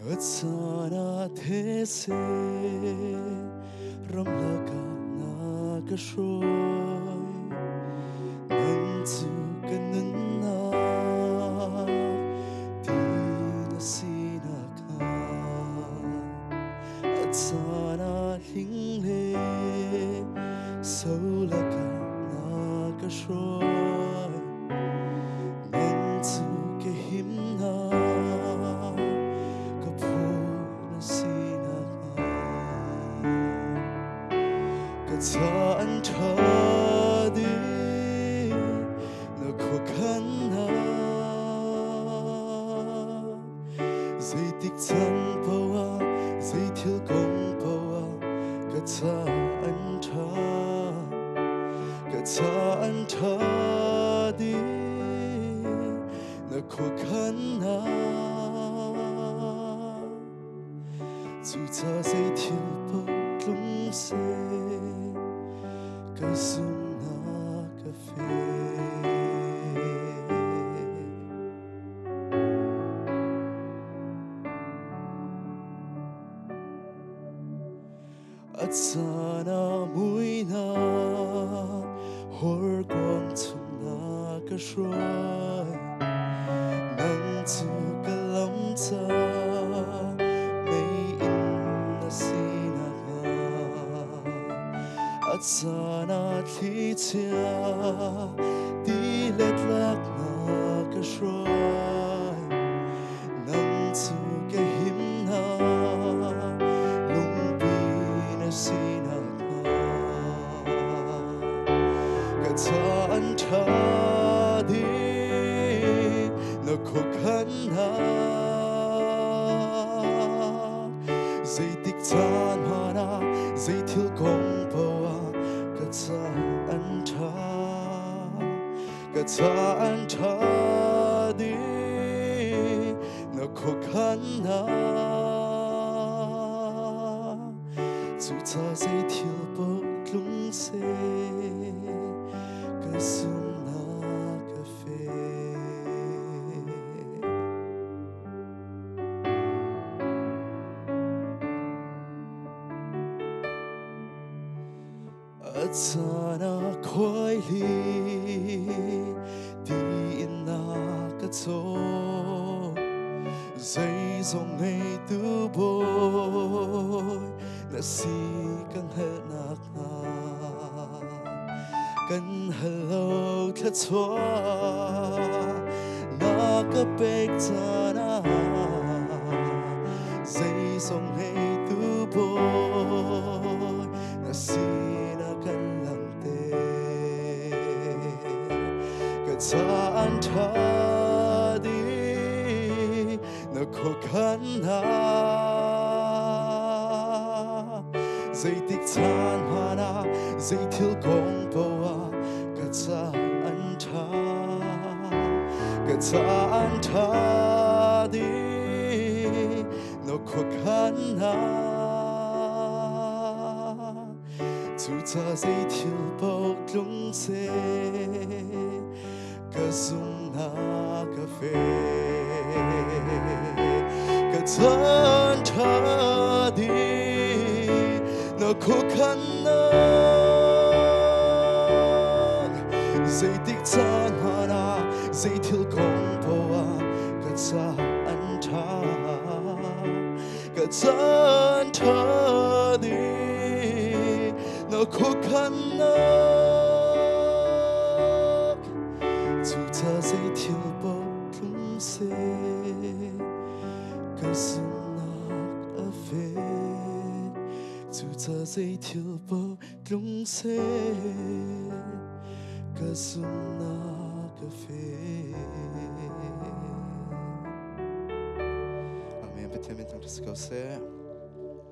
Atsana these ramlaka nagashoy nanzu kanunna dina sinaka Atsana hingle saulaka nagashoy nanzu kahimna Sa anh thơ đi nó khó khăn na dây tích chân bao à dây thiếu công bao à cả sa anh thơ đi nó khó khăn na dù cha dây thiếu bao lung xe Kasuna Cafe Atsana muina hor quang tuna ka shroi nang tu ka lam ta may in na sinaka Atsana thi chia đi lết lạc na ka shroi nang tu ka him na lung pi na sinaka ka tan tha đi na khó khăn na dây tích tan hana dây thiếu công bao ka tan tha đi na khó khăn na dù ta dây thiếu bao lung xe ka suna cafe Atsana khoi li đi na ka cho dây dòng ngày tu bôi na si căng hết nạc na căng hello thắt xóa na ka bếch ta na dây dòng ngày tu bôi na si Tan tha đi nó khó khăn na dây tích tan hoa na dây thiếu công bao à cả tan tha đi nó khó khăn na dù ta dây thiếu bao lung xe Kasuna Cafe Ka tan tha đi nó khó khăn na dây tích tan hoa na dây thiếu công bao à ka tan tha đi nó khó khăn na dù ta dây thiếu bao lung xe ka suna cafe dù ta dây thiếu bao lung xe ka suna cafe Amen. Betäubend das Gosse.